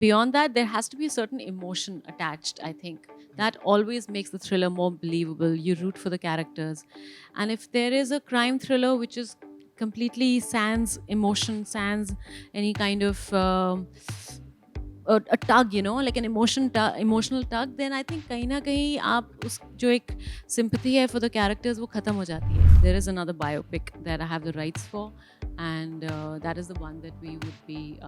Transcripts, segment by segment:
beyond that, there has to be a certain emotion attached, I think. That always makes the thriller more believable. You root for the characters. And if there is a crime thriller which is completely sans emotion, sans any kind of a tug, like an emotional tug, then I think कहीं ना कहीं आप उस जो एक sympathy है for the characters वो खत्म हो जाती है. There is another biopic that I have the rights for, and that is the one that we would be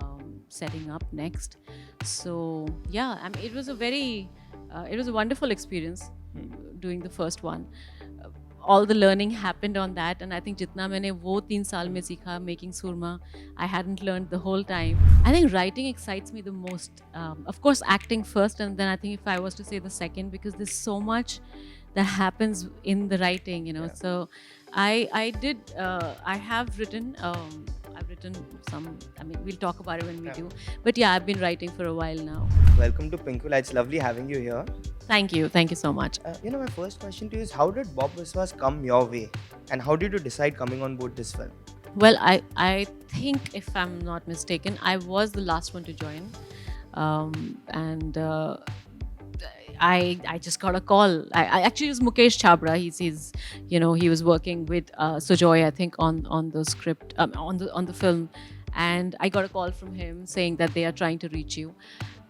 setting up next. So yeah, I mean, it was a wonderful experience doing the first one. All the learning happened on that, and I think jitna maine wo 3 saal mein seekha making surma, I hadn't learned the whole time. I think writing excites me the most. Of course, acting first, and then I think if I was to say the second, because there's so much that happens in the writing, Yeah. So I have written, I've written some, I mean, we'll talk about it when we Yeah. do, but yeah, I've been writing for a while now. Welcome to Pinkula. It's lovely having you here. Thank you so much. My first question to you is, how did Bob Biswas come your way, and how did you decide coming on board this film? Well, I think, if I'm not mistaken, I was the last one to join, and I just got a call. I actually, it was Mukesh Chabra. He's he was working with Sujoy, I think, on the script, on the film, and I got a call from him saying that they are trying to reach you.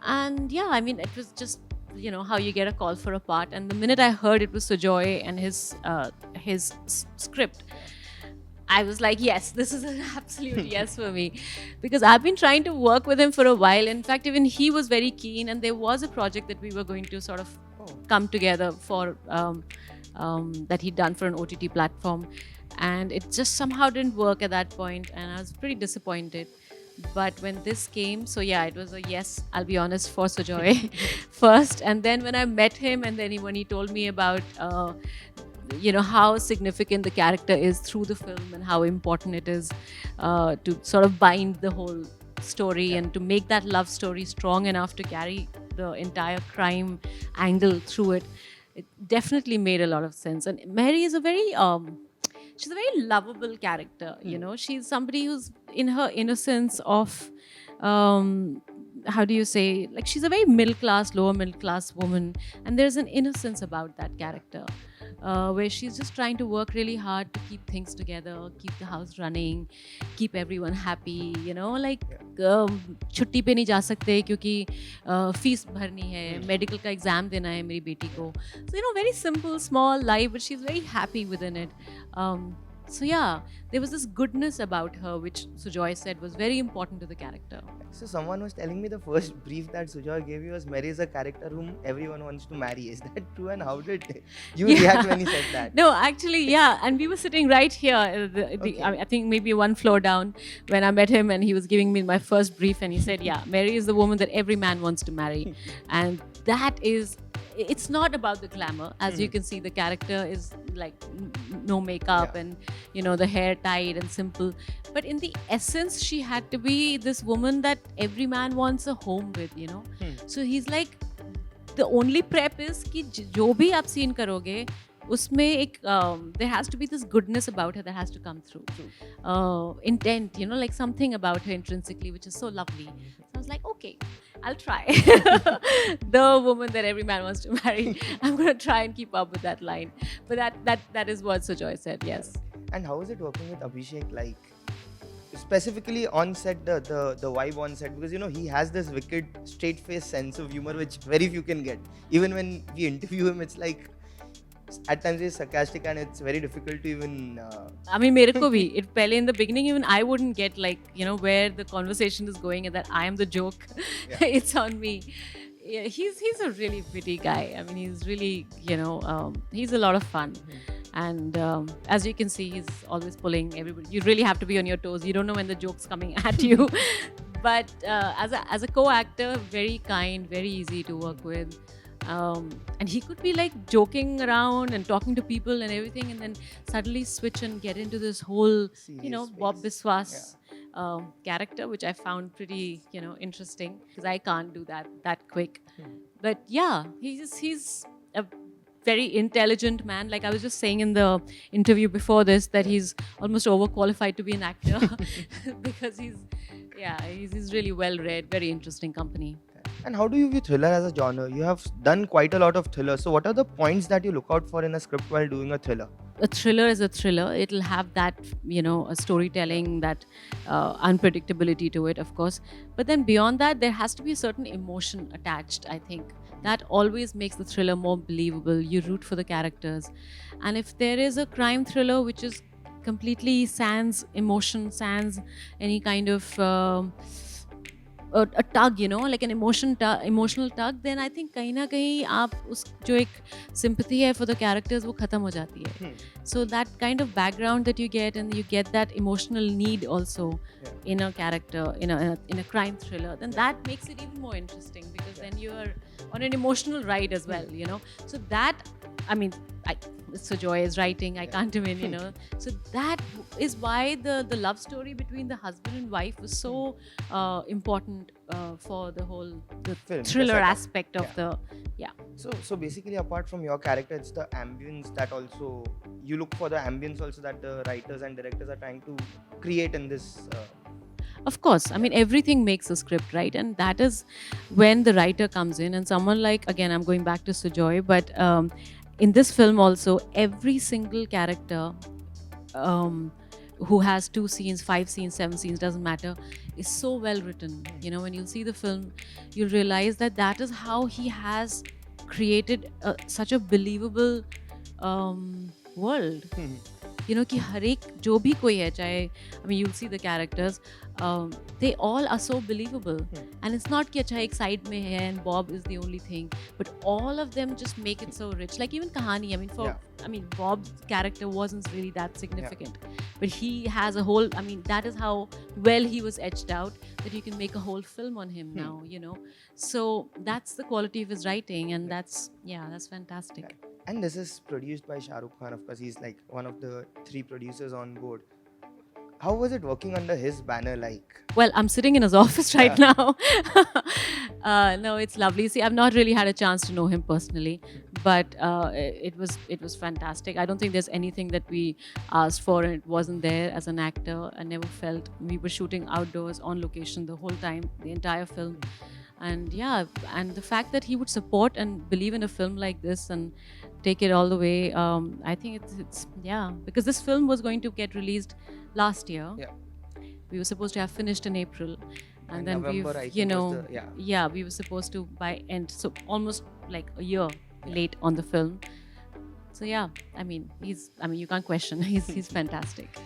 And yeah, I mean, it was just how you get a call for a part, and the minute I heard it was Sujoy and his script, I was like, yes, this is an absolute yes for me, because I've been trying to work with him for a while. In fact, even he was very keen, and there was a project that we were going to sort of come together for, that he'd done for an OTT platform, and it just somehow didn't work at that point, and I was pretty disappointed. But when this came, so yeah, it was a yes, I'll be honest, for Sujoy first, and then when I met him, and then when he told me about how significant the character is through the film, and how important it is to sort of bind the whole story, and to make that love story strong enough to carry the entire crime angle through it, it definitely made a lot of sense. And Mary is a very she's a very lovable character. She's somebody who's in her innocence of how do you say, like, she's a very lower middle class woman, and there's an innocence about that character, where she's just trying to work really hard to keep things together, keep the house running, keep everyone happy, like छुट्टी पे नहीं जा सकते क्योंकि fees भरनी है, medical का exam देना है मेरी बेटी को. So very simple small life, but she's very happy within it. So yeah, there was this goodness about her, which Sujoy said was very important to the character. So someone was telling me the first brief that Sujoy gave you was, Mary is a character whom everyone wants to marry. Is that true? And how did you react when he said that? No, actually, yeah. And we were sitting right here, Okay. I think maybe one floor down, when I met him, and he was giving me my first brief, and he said, yeah, Mary is the woman that every man wants to marry. And that is, it's not about the glamour. As you can see, the character is like no makeup, Yeah. and the hair tied and simple, but in the essence she had to be this woman that every man wants a home with. So he's like, the only prep is कि जो भी आप scene करोगे उसमें एक there has to be this goodness about her that has to come through. Intent, like something about her intrinsically which is so lovely. So I was like, okay, I'll try. The woman that every man wants to marry. I'm going to try and keep up with that line. But that is what Sujoy said, yes. And how is it working with Abhishek? Like, specifically on set, the vibe on set, because he has this wicked straight face sense of humor which very few can get. Even when we interview him, it's like at times he's sarcastic, and it's very difficult to even I mean, मेरे को भी, it पहले in the beginning even I wouldn't get, like, where the conversation is going, and that I am the joke. Yeah. It's on me. Yeah, he's a really witty guy. I mean, he's really, he's a lot of fun. And as you can see, he's always pulling everybody. You really have to be on your toes. You don't know when the joke's coming at you. But as a co-actor, very kind, very easy to work with. And he could be like joking around and talking to people and everything, and then suddenly switch and get into this whole, serious Bob space. Biswas character, which I found pretty, interesting, because I can't do that quick. But yeah, he's a very intelligent man. Like I was just saying in the interview before this, that he's almost overqualified to be an actor because he's really well read, very interesting company. And how do you view thriller as a genre? You have done quite a lot of thriller. So what are the points that you look out for in a script while doing a thriller? A thriller is a thriller. It'll have that, a storytelling, that unpredictability to it, of course. But then beyond that, there has to be a certain emotion attached, I think. That always makes the thriller more believable. You root for the characters. And if there is a crime thriller which is completely sans emotion, sans any kind of a tug, like an emotional tug, then I think kahin na kahin aap us jo ek sympathy hai for the characters wo khatam ho jati hai. So that kind of background that you get, and you get that emotional need also in a character, in a crime thriller, then that makes it even more interesting, because then you are on an emotional ride as well, So that, I mean, Sujoy is writing, I can't even, So that is why the love story between the husband and wife was so important for the whole Film, the thriller setup. aspect of the, So basically, apart from your character, it's the ambience that also you look for, the ambience also that the writers and directors are trying to create in this. Of course, I mean, everything makes a script, right? And that is when the writer comes in, and someone like, again, I'm going back to Sujoy, but in this film also, every single character who has 2 scenes, 5 scenes, 7 scenes, doesn't matter, is so well written. When you'll see the film, you'll realize that is how he has created such a believable world. Ki har ek jo bhi koi hai, chahe, I mean, you'll see the characters, they all are so believable. And it's not ki acha ek side mein hai and Bob is the only thing, but all of them just make it so rich. Like even Kahani, I mean, Bob's character wasn't really that significant, but he has a whole, I mean, that is how well he was etched out, that you can make a whole film on him now, So that's the quality of his writing, and that's fantastic. And this is produced by Shah Rukh Khan. Of course, he's like one of the 3 producers on board. How was it working under his banner? Like, well, I'm sitting in his office right now. No, it's lovely. See, I've not really had a chance to know him personally, but it was fantastic. I don't think there's anything that we asked for and it wasn't there as an actor. I never felt, we were shooting outdoors on location the whole time, the entire film. And and the fact that he would support and believe in a film like this and take it all the way, I think it's because this film was going to get released last year. We were supposed to have finished in April, and then November, I we've think, was the- we were supposed to by end, so almost like a year late on the film. So I mean, you can't question, he's fantastic.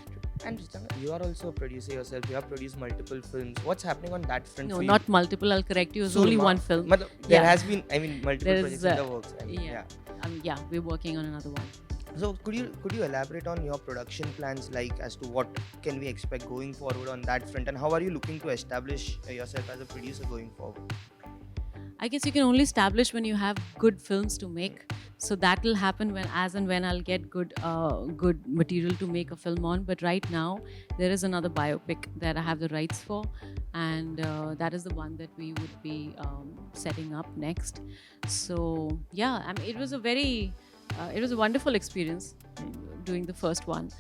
And Chitanga, you are also a producer yourself. You have produced multiple films. What's happening on that front? No, for you? not multiple, I'll correct you, it's only Surma. one film. There has been, I mean, multiple There projects is, in the works. I mean, we're working on another one. So could you elaborate on your production plans, like as to what can we expect going forward on that front, and how are you looking to establish yourself as a producer going forward? I guess you can only establish when you have good films to make. So that will happen when I'll get good material to make a film on. But right now, there is another biopic that I have the rights for, and that is the one that we would be setting up next. So I mean, it was a wonderful experience doing the first one.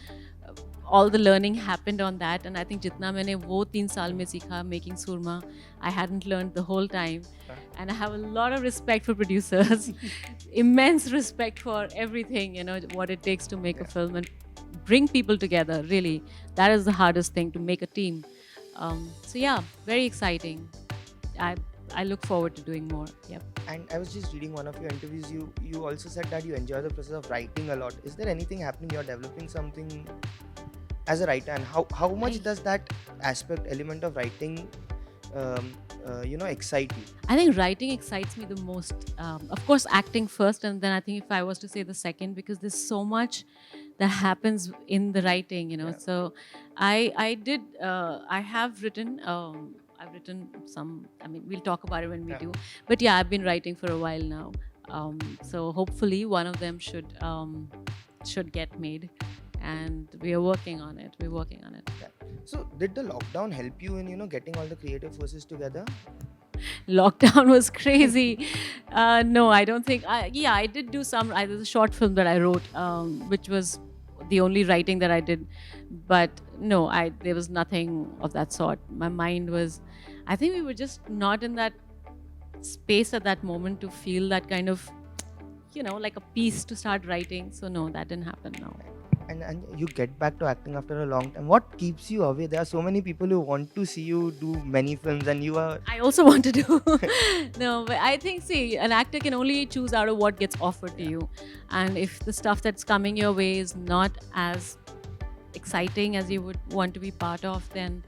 All the learning happened on that, and I think jitna maine wo 3 saal mein seekha making Surma, I hadn't learned the whole time. And I have a lot of respect for producers, immense respect for everything, what it takes to make a film and bring people together. Really, that is the hardest thing, to make a team. So very exciting. I look forward to doing more. Yep. And I was just reading one of your interviews. You also said that you enjoy the process of writing a lot. Is there anything happening? You're developing something as a writer, and how much does that element of writing excite you? I think writing excites me the most. Of course, acting first, and then I think if I was to say the second, because there's so much that happens in the writing, So I have written. I've written some. I mean, we'll talk about it when we do. But I've been writing for a while now. So hopefully one of them should get made, and we are working on it. So did the lockdown help you in getting all the creative forces together? Lockdown was crazy. No, I don't think. I did do some. There's a short film that I wrote, which was the only writing that I did. But no, there was nothing of that sort. My mind was. I think we were just not in that space at that moment to feel that kind of, like a piece to start writing. So no, that didn't happen now. And you get back to acting after a long time. What keeps you away? There are so many people who want to see you do many films, and you are. I also want to do. No, but I think, see, an actor can only choose out of what gets offered to you. And if the stuff that's coming your way is not as exciting as you would want to be part of, then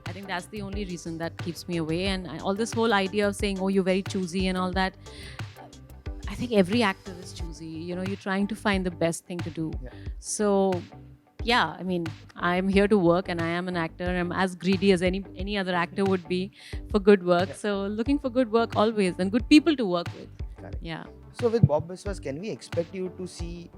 I think that's the only reason that keeps me away. And all this whole idea of saying, oh, you're very choosy and all that, I think every actor is choosy. You're trying to find the best thing to do. Yeah. So, yeah, I mean, I'm here to work and I am an actor. I'm as greedy as any other actor would be for good work. Yeah. So, looking for good work always and good people to work with. Correct. Yeah. So with Bob Biswas, can we expect you to see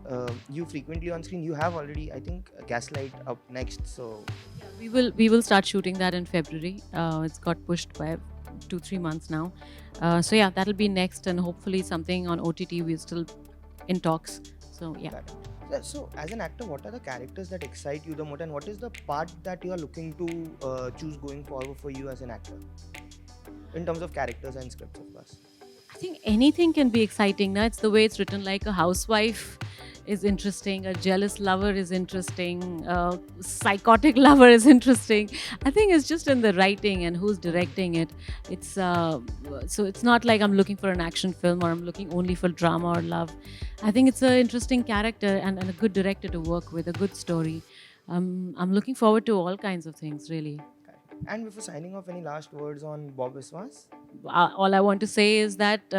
you frequently on screen? You have already, I think, Gaslight up next. So Yeah, we will start shooting that in February. It's got pushed by 2-3 months now. So yeah, that'll be next, and hopefully something on OTT. We're still in talks. So yeah. Correct. So as an actor, what are the characters that excite you the most, and what is the part that you are looking to choose going forward for you as an actor, in terms of characters and scripts, of course? I think anything can be exciting. Now it's the way it's written. Like a housewife is interesting, a jealous lover is interesting, a psychotic lover is interesting. I think it's just in the writing and who's directing it. It's so it's not like I'm looking for an action film or I'm looking only for drama or love. I think it's an interesting character and a good director to work with, a good story. I'm looking forward to all kinds of things, really. And before signing off, any last words on Bob Biswas? All I want to say is that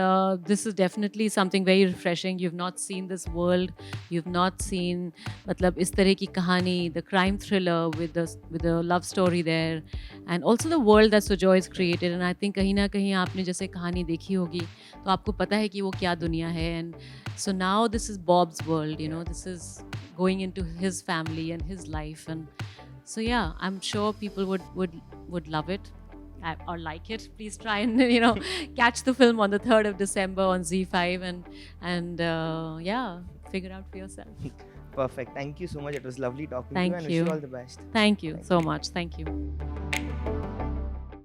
this is definitely something very refreshing. You've not seen this world. You've not seen, matlab, is tarah ki kahani, the crime thriller with the love story there, and also the world that Sujoy has created. And I think कहीं ना कहीं आपने जैसे कहानी देखी होगी, तो आपको पता है कि वो क्या दुनिया है. And so now this is Bob's world. This is going into his family and his life. And so yeah, I'm sure people would love it or like it. Please try and catch the film on the 3rd of December on ZEE5 and yeah, figure out for yourself. Perfect. Thank you so much. It was lovely talking Thank to you, and you. wish you all the best. Thank you so much. Thank you.